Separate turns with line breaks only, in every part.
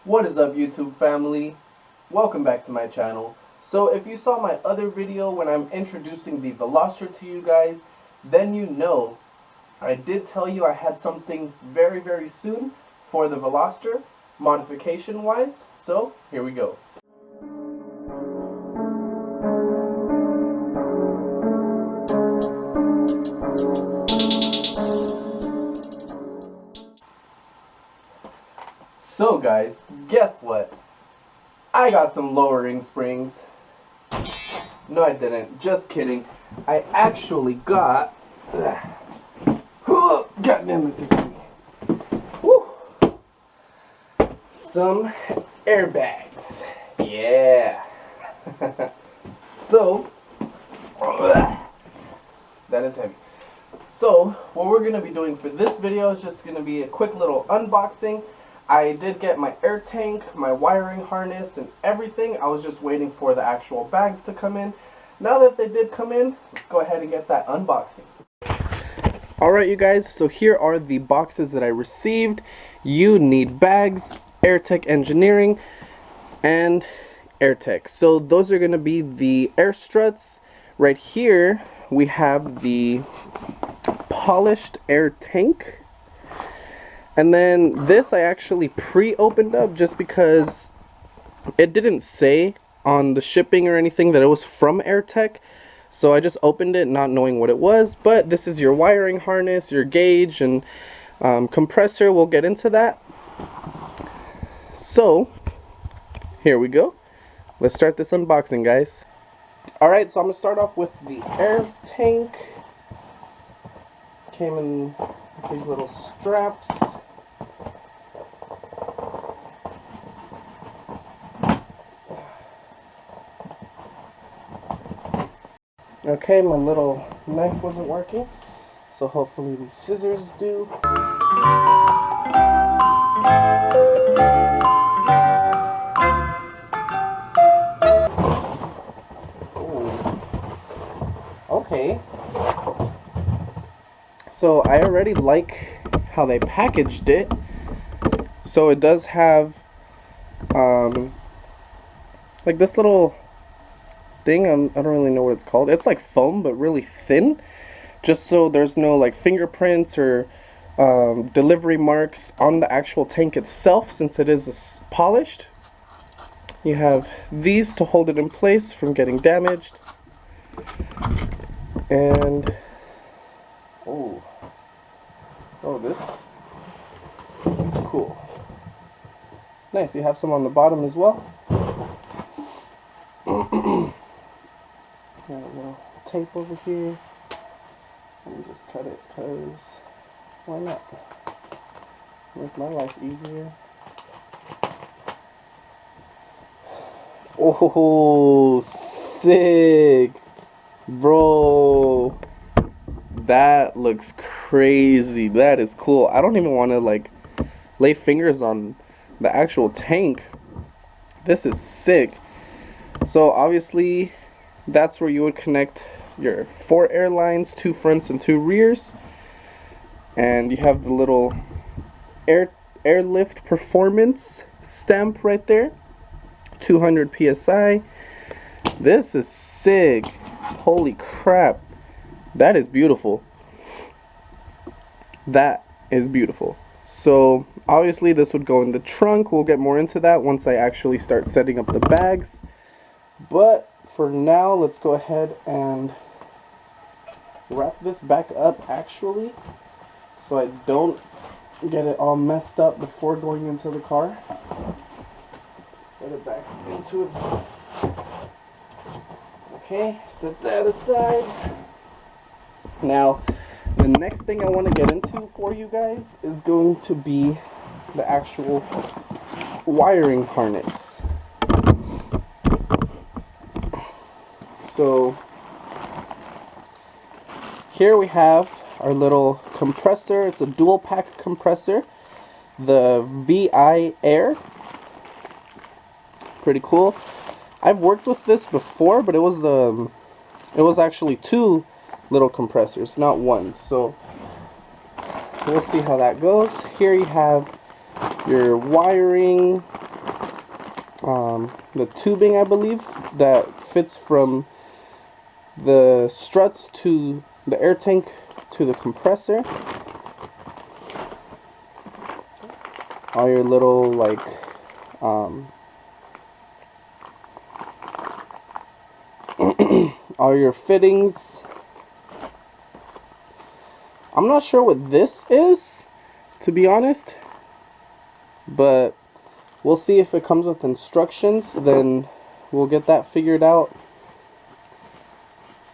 What is up, YouTube family? Welcome back to my channel. So if you saw my other video when I'm introducing the Veloster to you guys, then you know I did tell you I had something very soon for the Veloster, modification wise. So here we go. So guys, guess what? I got some lowering springs. No, I didn't. Just kidding. I actually got... Goddamn, this is me. Woo! Some airbags. Yeah. So, that is heavy. So, what we're going to be doing for this video is just going to be a quick little unboxing. I did get my air tank, my wiring harness, and everything. I was just waiting for the actual bags to come in. Now that they did come in, let's go ahead and get that unboxing. Alright you guys, so here are the boxes that I received. You need bags, Airtekk Engineering, and Airtekk. So those are going to be the air struts. Right here we have the polished air tank. And then this I actually pre-opened up just because it didn't say on the shipping or anything that it was from Airtekk. So I just opened it not knowing what it was. But this is your wiring harness, your gauge, and compressor. We'll get into that. So here we go. Let's start this unboxing, guys. Alright, so I'm going to start off with the air tank. Came in with these little straps. Okay, my little knife wasn't working, so hopefully these scissors do. Ooh. Okay. So I already like how they packaged it. So it does have like this little thing. I don't really know what it's called. It's like foam, but really thin, just so there's no like fingerprints or delivery marks on the actual tank itself, since it is polished. You have these to hold it in place from getting damaged. And oh, this is cool. Nice. You have some on the bottom as well. Got a little tape over here. Let me just cut it, because why not? Make my life easier. Oh, sick! Bro, that looks crazy. That is cool. I don't even want to like lay fingers on the actual tank. This is sick. So obviously that's where you would connect your 4 air lines, 2 fronts and 2 rears. And you have the little airlift performance stamp right there. 200 psi. This is sick. Holy crap. That is beautiful. That is beautiful. So obviously this would go in the trunk. We'll get more into that once I actually start setting up the bags. But for now, let's go ahead and wrap this back up actually, so I don't get it all messed up before going into the car. Get it back into its box. Okay, set that aside. Now, the next thing I want to get into for you guys is going to be the actual wiring harness. So here we have our little compressor. It's a dual pack compressor, the VI Air. Pretty cool. I've worked with this before, but it was actually 2 little compressors, not 1. So we'll see how that goes. Here you have your wiring, the tubing, I believe, that fits from the struts to the air tank to the compressor. All your little like all your fittings. I'm not sure what this is, to be honest, but we'll see if it comes with instructions, then we'll get that figured out.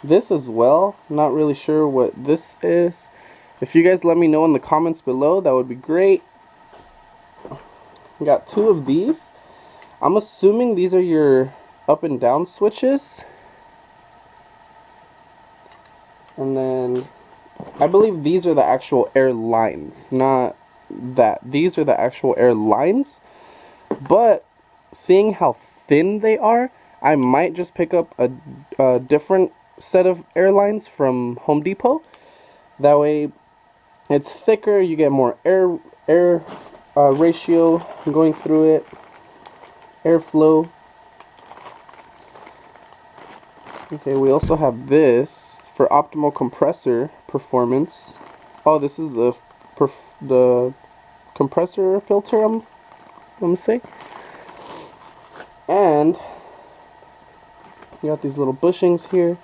This as well, not really sure what this is. If you guys let me know in the comments below, that would be great. We got two of these. I'm assuming these are your up and down switches. And then I believe these are the actual air lines, not that. These are the actual air lines. But seeing how thin they are, I might just pick up a different set of airlines from Home Depot. That way it's thicker, you get more air ratio going through it, airflow. Okay, we also have this for optimal compressor performance. Oh, this is the compressor air filter, I'm gonna say. And you got these little bushings here.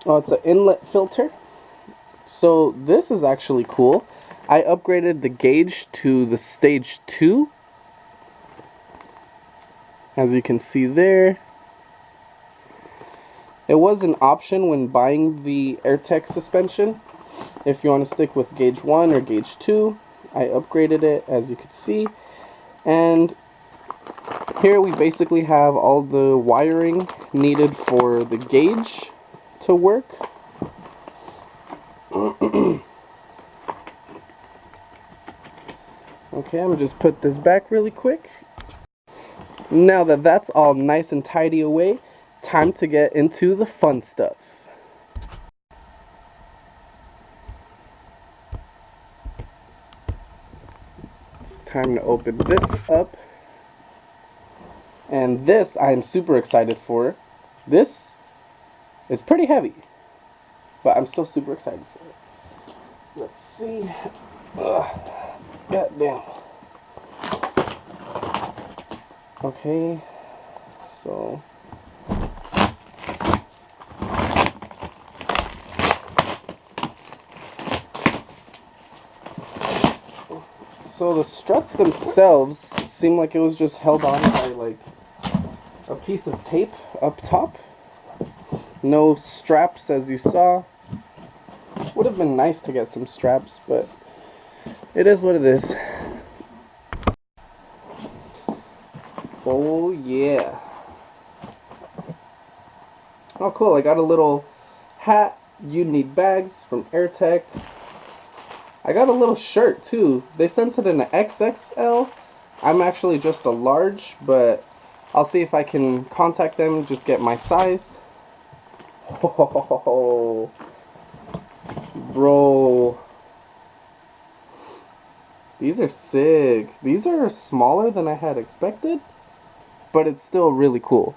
Oh, it's an inlet filter. So this is actually cool. I upgraded the gauge to the stage 2. As you can see there. It was an option when buying the Airtekk suspension. If you want to stick with gauge 1 or gauge 2, I upgraded it, as you can see. And here we basically have all the wiring needed for the gauge to work. Okay, I'm gonna just put this back really quick. Now that that's all nice and tidy away, time to get into the fun stuff. It's time to open this up. And this I'm super excited for. This is pretty heavy, but I'm still super excited for it. Let's see. God damn. Okay, so the struts themselves seem like it was just held on by like a piece of tape up top. No straps, as you saw. Would have been nice to get some straps, but it is what it is. Oh yeah. Oh cool, I got a little hat. You need bags from Airtekk. I got a little shirt too. They sent it in an XXL. I'm actually just a large, but I'll see if I can contact them, just get my size. Oh, bro. These are sick. These are smaller than I had expected, but it's still really cool.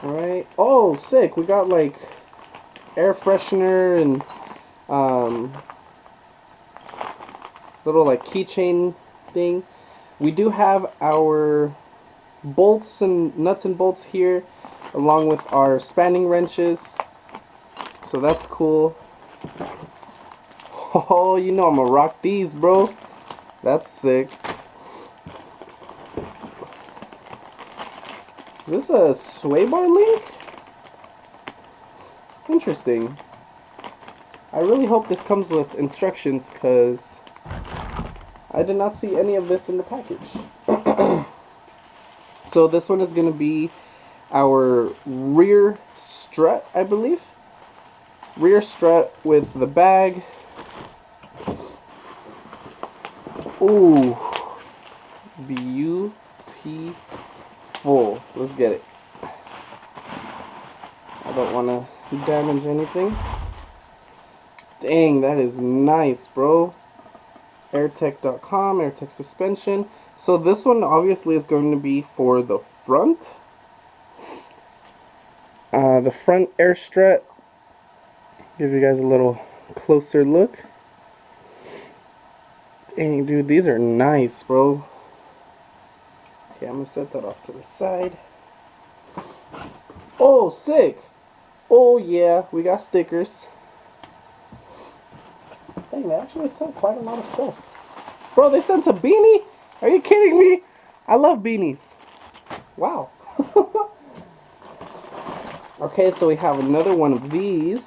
Alright. Oh, sick. We got like air freshener and little like keychain thing. We do have our bolts and nuts and bolts here, along with our spanning wrenches. So that's cool. Oh, you know I'm gonna rock these, bro. That's sick. Is this a sway bar link? Interesting. I really hope this comes with instructions, because I did not see any of this in the package. So this one is going to be our rear strut, I believe. Rear strut with the bag. Ooh, beautiful. Let's get it. I don't want to damage anything. Dang, that is nice, bro. Airtekk.com, Airtekk suspension. So this one obviously is going to be for the front. The front air strut. Give you guys a little closer look. Dang, dude, these are nice, bro. Okay, I'm gonna set that off to the side. Oh, sick! Oh yeah, we got stickers. Dang, they actually sent quite a lot of stuff. Bro, they sent a beanie? Are you kidding me? I love beanies. Wow. Okay, so we have another one of these,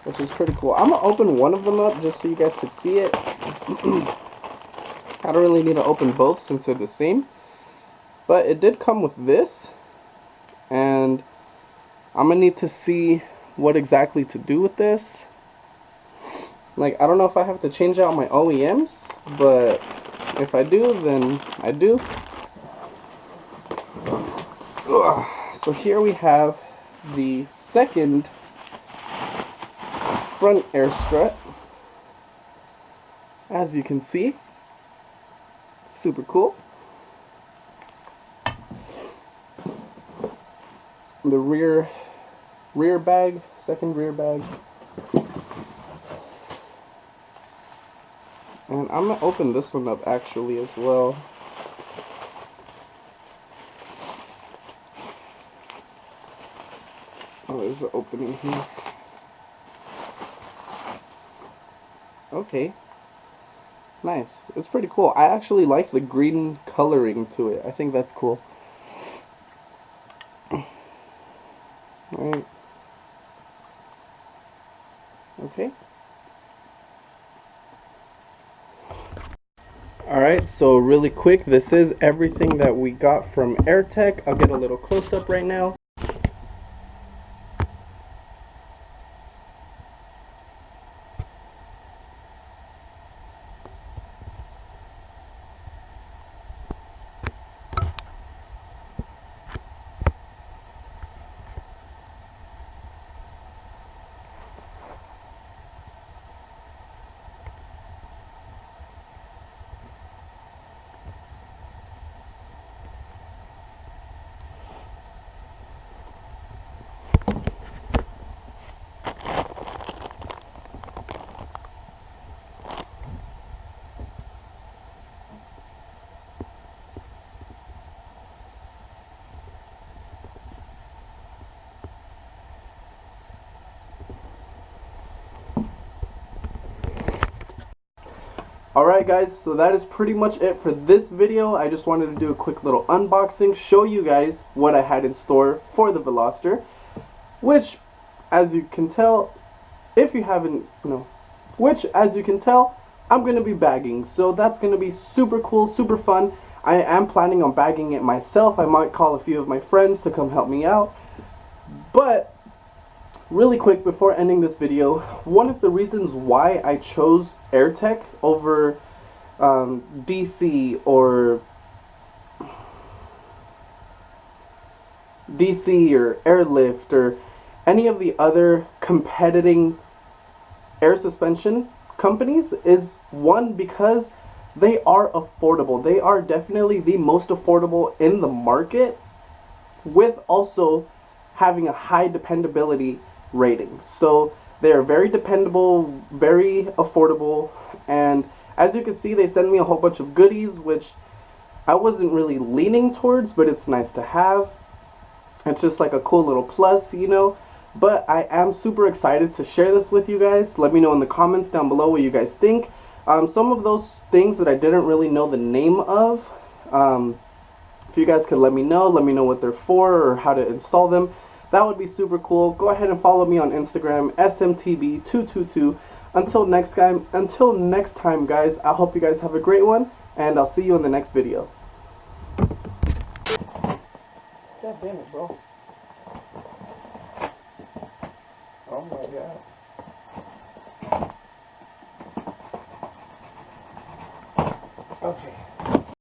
which is pretty cool. I'm gonna open one of them up just so you guys could see it. I don't really need to open both since they're the same. But it did come with this, and I'm gonna need to see what exactly to do with this. Like, I don't know if I have to change out my OEMs, but if I do, then I do. Ugh. So here we have the second front air strut. As you can see, super cool. The rear bag, second rear bag. And I'm gonna open this one up actually as well. Oh, there's an opening here. Okay. Nice. It's pretty cool. I actually like the green coloring to it. I think that's cool. Alright. Okay. Alright, so really quick, this is everything that we got from Airtekk. I'll get a little close up right now. Alright guys, so that is pretty much it for this video. I just wanted to do a quick little unboxing, show you guys what I had in store for the Veloster, which, as you can tell, if you haven't, I'm going to be bagging. So that's going to be super cool, super fun. I am planning on bagging it myself. I might call a few of my friends to come help me out. But really quick, before ending this video, one of the reasons why I chose Airtekk over DC or Airlift or any of the other competing air suspension companies is, one, because they are affordable. They are definitely the most affordable in the market, with also having a high dependability rating. So they are very dependable, very affordable, and as you can see, they sent me a whole bunch of goodies, which I wasn't really leaning towards, but it's nice to have. It's just like a cool little plus, you know. But I am super excited to share this with you guys. Let me know in the comments down below what you guys think. Some of those things that I didn't really know the name of, if you guys could let me know what they're for or how to install them, that would be super cool. Go ahead and follow me on Instagram, smtb222. Until next time, guys, I hope you guys have a great one, and I'll see you in the next video. God damn it, bro. Oh my god.